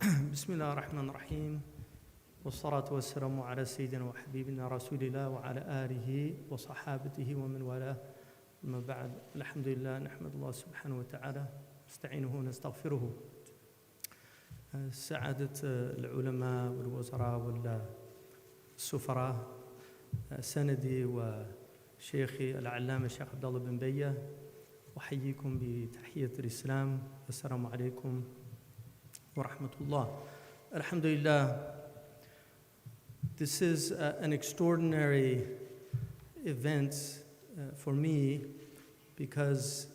بسم الله الرحمن الرحيم والصلاة والسلام على سيدنا وحبيبنا رسول الله وعلى آله وصحابته ومن والاه أما بعد الحمد لله نحمد الله سبحانه وتعالى نستعينه ونستغفره سعادة العلماء والوزراء والسفراء سندي وشيخي العلامة الشيخ عبدالله بن بية أحييكم بتحية الإسلام السلام عليكم ورحمة الله. Alhamdulillah, this is an extraordinary event for me because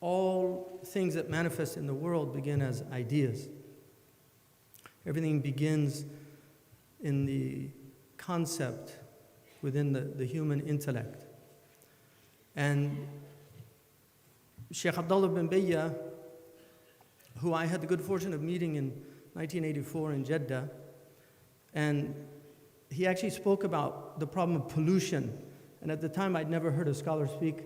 all things that manifest in the world begin as ideas. Everything begins in the concept within the human intellect. And Shaykh Abdullah bin Bayyah, who I had the good fortune of meeting in 1984 in Jeddah, and he actually spoke about the problem of pollution. And at the time, I'd never heard a scholar speak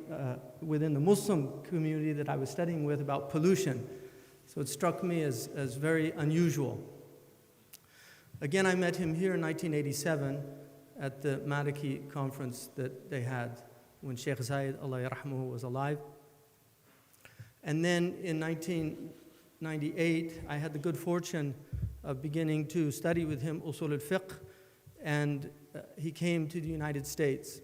within the Muslim community that I was studying with about pollution. So it struck me as very unusual. Again, I met him here in 1987 at the Maliki conference that they had when Shaykh Zayed, Allah yarhamuhu, was alive. And then in 1998, I had the good fortune of beginning to study with him usul al-fiqh, and he came to the United States.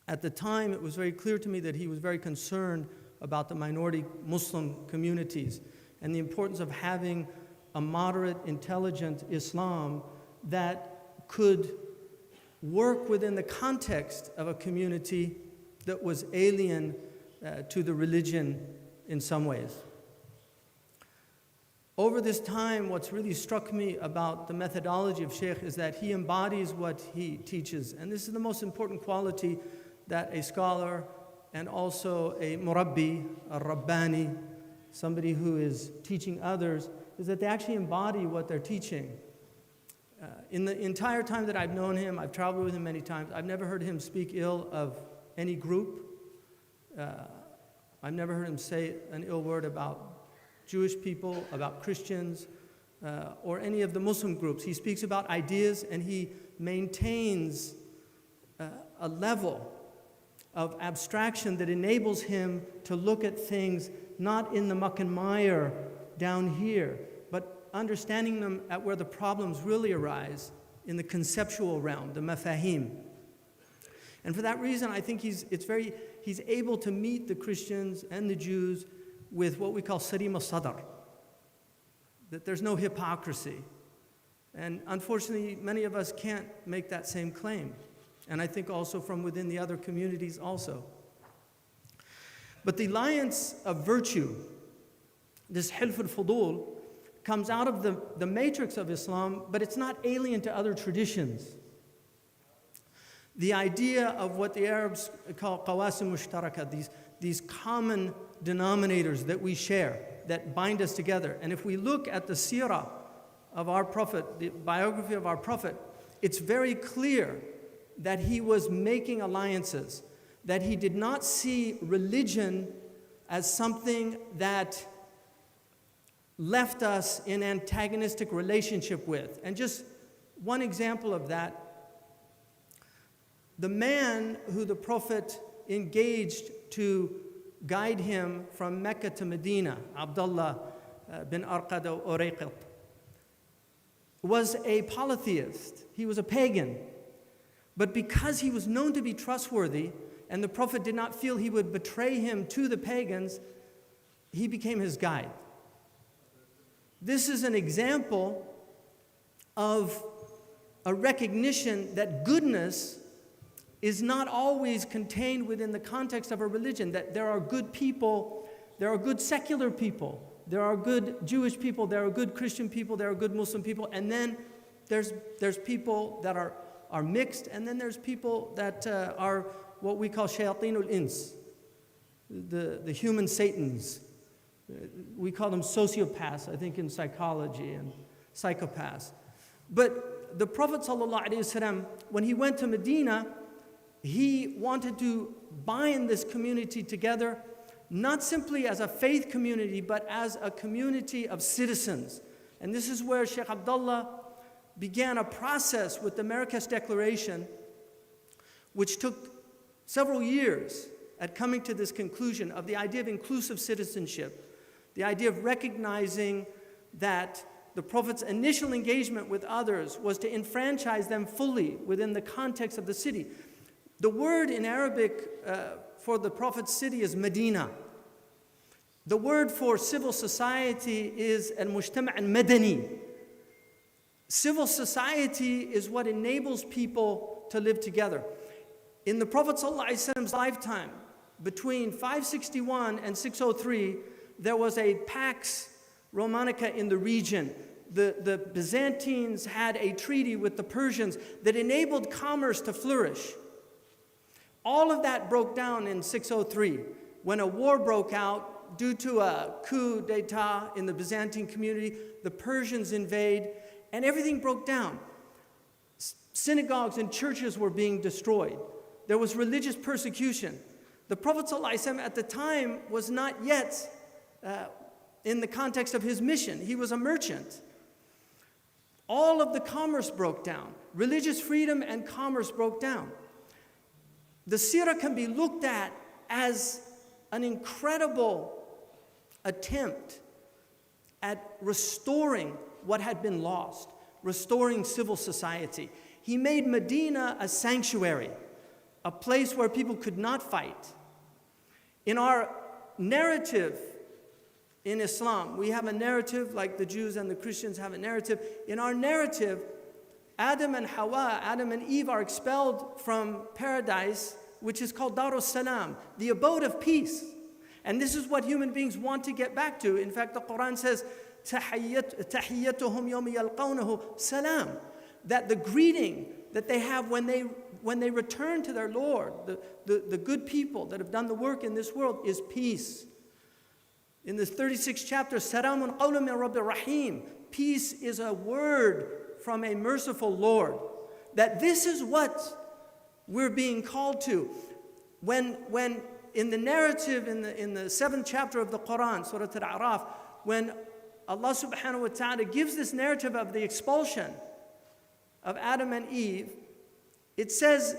At the time, it was very clear to me that he was very concerned about the minority Muslim communities and the importance of having a moderate, intelligent Islam that could work within the context of a community that was alien to the religion in some ways. Over this time, what's really struck me about the methodology of Shaykh is that he embodies what he teaches. And this is the most important quality that a scholar and also a murabbi, a rabbani, somebody who is teaching others, is that they actually embody what they're teaching. In the entire time that I've known him, I've traveled with him many times, I've never heard him speak ill of any group. I've never heard him say an ill word about Jewish people, about Christians, or any of the Muslim groups. He speaks about ideas and he maintains a level of abstraction that enables him to look at things not in the muck and mire down here, but understanding them at where the problems really arise in the conceptual realm, the mafahim. And for that reason, I think he's able to meet the Christians and the Jews with what we call salim al-sadr, that there's no hypocrisy. And unfortunately, many of us can't make that same claim. And I think also from within the other communities also. But the alliance of virtue, this hilf al-fudul, comes out of the matrix of Islam, but it's not alien to other traditions. The idea of what the Arabs call qawasim mushtaraka, these common denominators that we share, that bind us together. And if we look at the seerah of our Prophet, the biography of our Prophet, it's very clear that he was making alliances, that he did not see religion as something that left us in antagonistic relationship with. And just one example of that, the man who the Prophet engaged to guide him from Mecca to Medina, Abdullah bin Arqad or Urayqit, was a polytheist. He was a pagan. But because he was known to be trustworthy and the Prophet did not feel he would betray him to the pagans, he became his guide. This is an example of a recognition that goodness is not always contained within the context of a religion, that there are good people, there are good secular people, there are good Jewish people, there are good Christian people, there are good Muslim people, and then there's people that are mixed, and then there's people that are what we call shayateen ins, the human satans. We call them sociopaths, I think, in psychology, and psychopaths. But the Prophet ﷺ, when he went to Medina, he wanted to bind this community together, not simply as a faith community, but as a community of citizens, And this is where Shaykh Abdullah began a process with the Marrakesh Declaration, which took several years at coming to this conclusion of the idea of inclusive citizenship, the idea of recognizing that the Prophet's initial engagement with others was to enfranchise them fully within the context of the city. The word in Arabic for the Prophet's city is Medina. The word for civil society is al-mujtama' al-madani. Civil society is what enables people to live together. In the Prophet ﷺ's lifetime, between 561 and 603, there was a Pax Romanica in the region. The Byzantines had a treaty with the Persians that enabled commerce to flourish. All of that broke down in 603 when a war broke out due to a coup d'etat in the Byzantine community. The Persians invade, and everything broke down. Synagogues and churches were being destroyed. There was religious persecution. The Prophet ﷺ at the time was not yet in the context of his mission. He was a merchant. All of the commerce broke down. Religious freedom and commerce broke down. The seerah can be looked at as an incredible attempt at restoring what had been lost, restoring civil society. He made Medina a sanctuary, a place where people could not fight. In our narrative in Islam, we have a narrative like the Jews and the Christians have a narrative. In our narrative, Adam and Hawa, Adam and Eve are expelled from paradise, which is called Darus Salam, the abode of peace. And this is what human beings want to get back to. In fact, the Quran says, تَحِيَّتُهُمْ يَوْمِ يَلْقَوْنَهُ salam, that the greeting that they have when they return to their Lord, the good people that have done the work in this world, is peace. In the 36th chapter, Salamun qawlan min Rabbir Rahim, peace is a word from a merciful Lord. That this is what we're being called to. When in the narrative in the 7th chapter of the Quran, Surah Al-A'raf, when Allah subhanahu wa ta'ala gives this narrative of the expulsion of Adam and Eve, it says,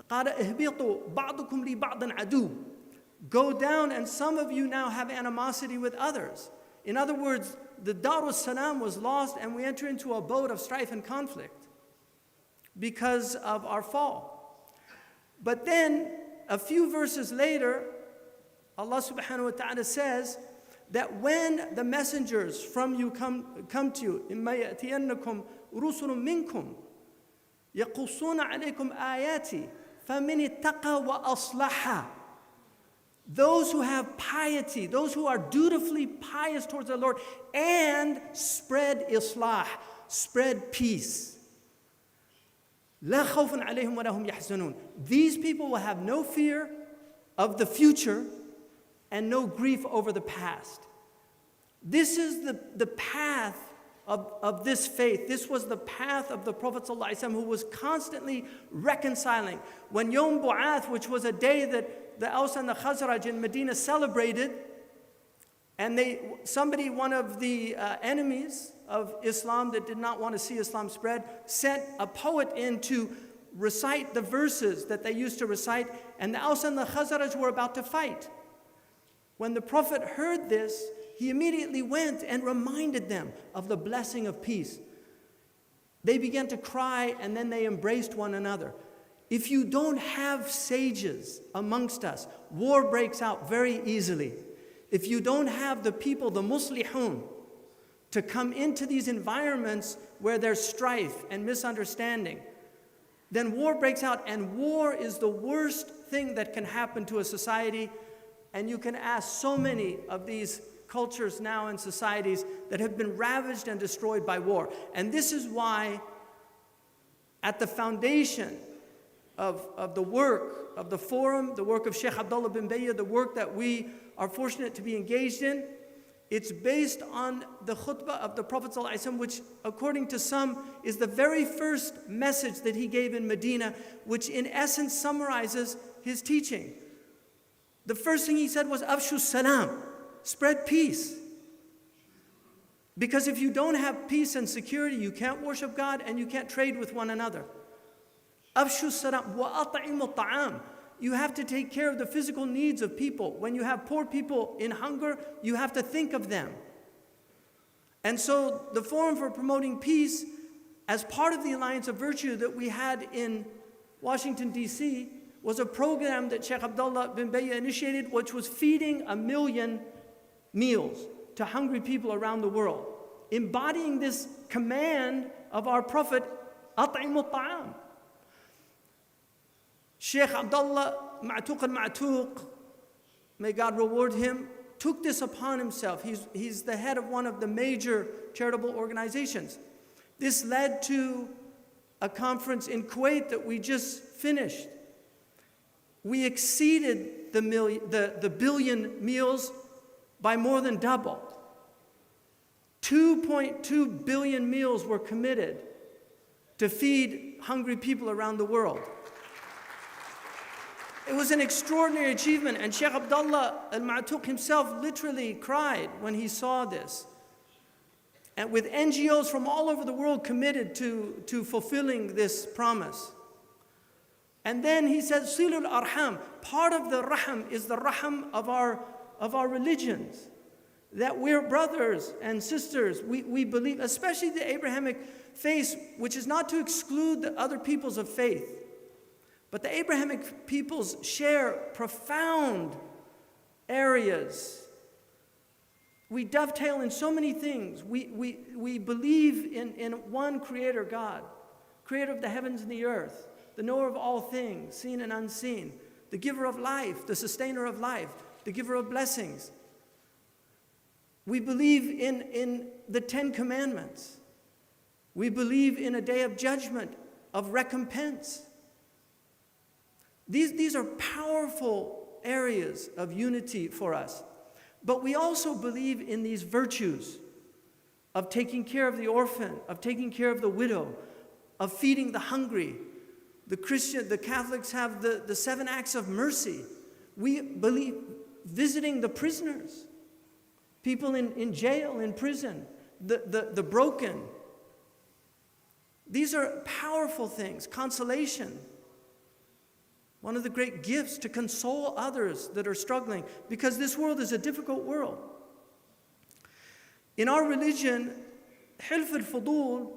قَالَ اهْبِطُوا بَعْضُكُمْ لِبَعْضٍ عَدُوٌّ. Go down, and some of you now have animosity with others. In other words, the Darus Salam was lost, and we enter into a abode of strife and conflict because of our fall. But then, a few verses later, Allah subhanahu wa ta'ala says that when the messengers from you come to you, إِمَّا يَأْتِيَنَّكُمْ رُسُلٌ مِّنْكُمْ يَقُصُّونَ عَلَيْكُمْ آيَاتِي فَمِنِ اتَّقَى وَأَصْلَحَ. Those who have piety, those who are dutifully pious towards the Lord, and spread islah, spread peace. لَا خَوْفٌ عَلَيْهِمْ وَلَا هُمْ يَحْزَنُونَ. These people will have no fear of the future and no grief over the past. This is the path of this faith. This was the path of the Prophet ﷺ, who was constantly reconciling. When Yom Bu'ath, which was a day that the Aus and the Khazraj in Medina celebrated, and one of the enemies of Islam that did not want to see Islam spread, sent a poet in to recite the verses that they used to recite, and the Aus and the Khazraj were about to fight. When the Prophet heard this, he immediately went and reminded them of the blessing of peace. They began to cry, and then they embraced one another. If you don't have sages amongst us, war breaks out very easily. If you don't have the people, the muslihun, to come into these environments where there's strife and misunderstanding, then war breaks out, and war is the worst thing that can happen to a society. And you can ask so many of these cultures now and societies that have been ravaged and destroyed by war. And this is why at the foundation of the work of the forum, the work of Shaykh Abdullah bin Bayyah, the work that we are fortunate to be engaged in, it's based on the khutbah of the Prophet ﷺ, which according to some is the very first message that he gave in Medina, which in essence summarizes his teaching. The first thing he said was, Afshu salam, spread peace. Because if you don't have peace and security, you can't worship God and you can't trade with one another. أَفْشُوا السَّلَامَ وَأَطْعِمُوا الطَّعَامَ. You have to take care of the physical needs of people. When you have poor people in hunger, you have to think of them. And so the Forum for Promoting Peace, as part of the Alliance of Virtue that we had in Washington, D.C., was a program that Shaykh Abdullah bin Bayyah initiated, which was feeding 1 million meals to hungry people around the world, embodying this command of our Prophet, أطعموا الطعام. Shaykh Abdullah Ma'tuq al-Ma'tuq, may God reward him, took this upon himself. He's the head of one of the major charitable organizations. This led to a conference in Kuwait that we just finished. We exceeded the billion meals by more than double. 2.2 billion meals were committed to feed hungry people around the world. It was an extraordinary achievement, and Shaykh Abdullah al-Ma'tuq himself literally cried when he saw this. And with NGOs from all over the world committed to fulfilling this promise. And then he said, Silul Arham, part of the Raham is the Raham of our religions. That we're brothers and sisters. We believe, especially the Abrahamic faith, which is not to exclude the other peoples of faith. But the Abrahamic peoples share profound areas. We dovetail in so many things. We believe in one creator God, creator of the heavens and the earth, the knower of all things, seen and unseen, the giver of life, the sustainer of life, the giver of blessings. We believe in the 10 Commandments. We believe in a day of judgment, of recompense. These are powerful areas of unity for us. But we also believe in these virtues of taking care of the orphan, of taking care of the widow, of feeding the hungry. The Catholics have the 7 acts of mercy. We believe visiting the prisoners, people in jail, in prison, the broken. These are powerful things. Consolation. One of the great gifts, to console others that are struggling, because this world is a difficult world. In our religion, Hilf al-Fudul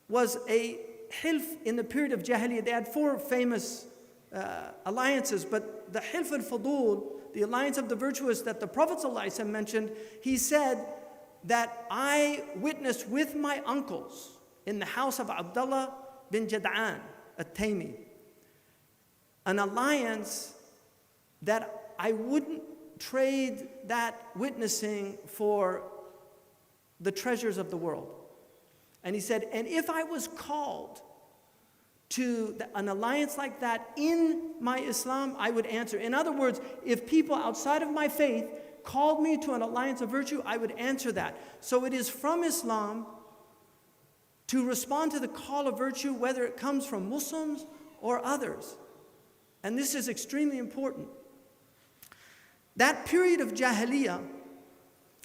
was a hilf in the period of Jahiliyyah. They had 4 famous alliances, but the Hilf al-Fudul, the alliance of the virtuous that the Prophet ﷺ mentioned, he said that I witnessed with my uncles in the house of Abdullah bin Jad'an at-Taymi, an alliance that I wouldn't trade that witnessing for the treasures of the world. And he said, and if I was called to an alliance like that in my Islam, I would answer. In other words, if people outside of my faith called me to an alliance of virtue, I would answer that. So it is from Islam to respond to the call of virtue, whether it comes from Muslims or others. And this is extremely important. That period of Jahiliyyah,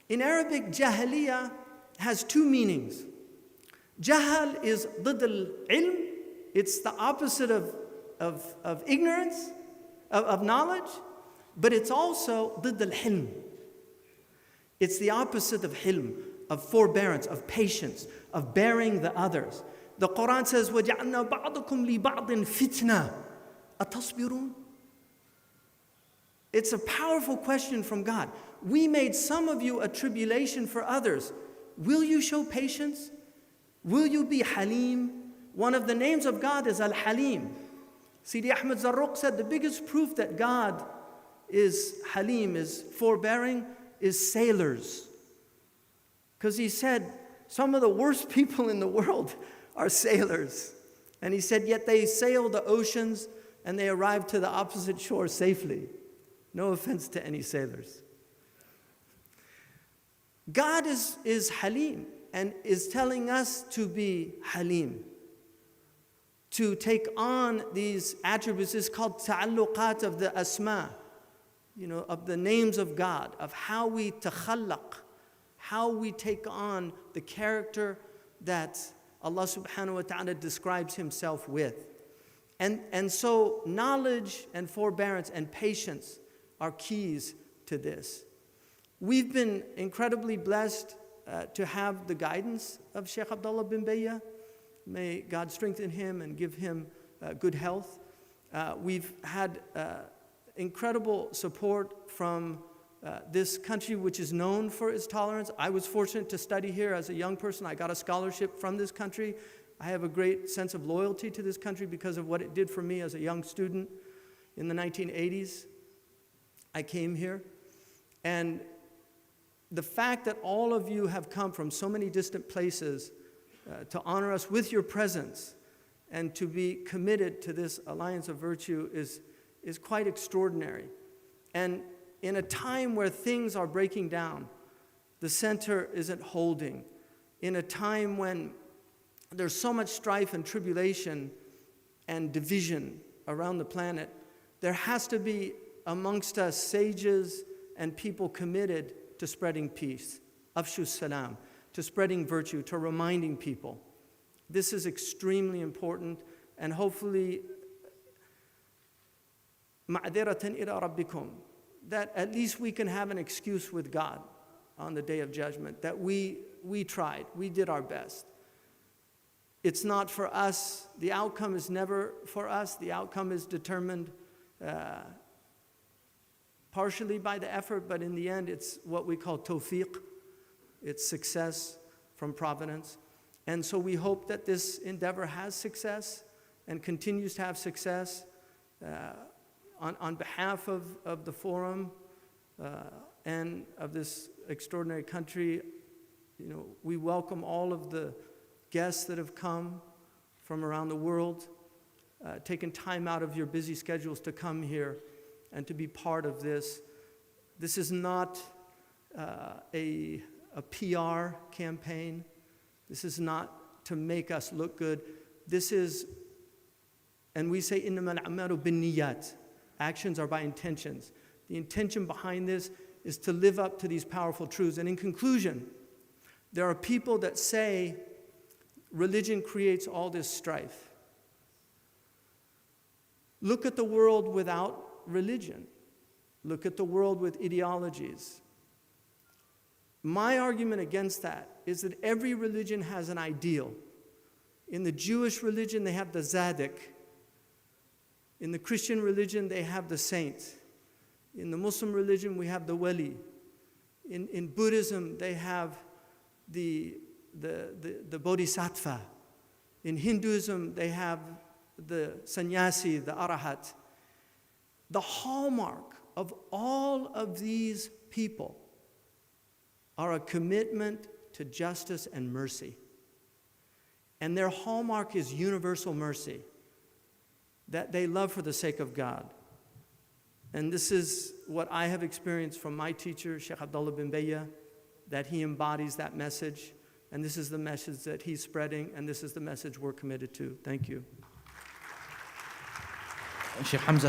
in Arabic, Jahiliyyah has 2 meanings. Jahal is ضد العلم, it's the opposite of ignorance, of knowledge, but it's also ضد الحلم. It's the opposite of hilm, of forbearance, of patience, of bearing the others. The Quran says, وَجَعَلْنَا بَعْضُكُمْ لِبَعْضٍ فِتْنَةً أَتَصْبِرُونَ? It's a powerful question from God. We made some of you a tribulation for others. Will you show patience? Will you be Halim? One of the names of God is Al-Halim. Sidi Ahmed Zarruq said the biggest proof that God is Halim, is forbearing, is sailors. Because he said some of the worst people in the world are sailors. And he said, yet they sail the oceans and they arrive to the opposite shore safely. No offense to any sailors. God is Halim and is telling us to be Halim, to take on these attributes. It's called ta'alluqat of the asma, of the names of God, of how we takhallaq, how we take on the character that Allah subhanahu wa ta'ala describes himself with. And so knowledge and forbearance and patience are keys to this. We've been incredibly blessed to have the guidance of Shaykh Abdullah bin Bayyah. May God strengthen him and give him good health. We've had incredible support from this country, which is known for its tolerance. I was fortunate to study here as a young person. I got a scholarship from this country. I have a great sense of loyalty to this country because of what it did for me as a young student in the 1980s. I came here. And the fact that all of you have come from so many distant places to honor us with your presence and to be committed to this alliance of virtue is quite extraordinary. And in a time where things are breaking down, the center isn't holding. In a time when there's so much strife and tribulation and division around the planet, there has to be amongst us sages and people committed to spreading peace, afshu salam, to spreading virtue, to reminding people. This is extremely important, and hopefully, ma'diratan ila rabbikum, that at least we can have an excuse with God on the day of judgment, that we tried, we did our best. It's not for us, the outcome is never for us, the outcome is determined partially by the effort, but in the end it's what we call tawfiq, it's success from providence. And so we hope that this endeavor has success and continues to have success. On behalf of the forum and of this extraordinary country, we welcome all of the guests that have come from around the world, taken time out of your busy schedules to come here and to be part of this. This is not a PR campaign. This is not to make us look good. This is, and we say, إِنَّمَا الْأَعْمَالُ بِالنِّيَّاتِ. Actions are by intentions. The intention behind this is to live up to these powerful truths. And in conclusion, there are people that say religion creates all this strife. Look at the world without religion. Look at the world with ideologies. My argument against that is that every religion has an ideal. In the Jewish religion, they have the Zadok. In the Christian religion, they have the saint. In the Muslim religion, we have the wali. In Buddhism, they have the bodhisattva. In Hinduism, they have the sannyasi, the arahat. The hallmark of all of these people are a commitment to justice and mercy. And their hallmark is universal mercy, that they love for the sake of God. And this is what I have experienced from my teacher, Shaykh Abdullah bin Bayyah, that he embodies that message. And this is the message that he's spreading, and this is the message we're committed to. Thank you. Shaykh Hamza.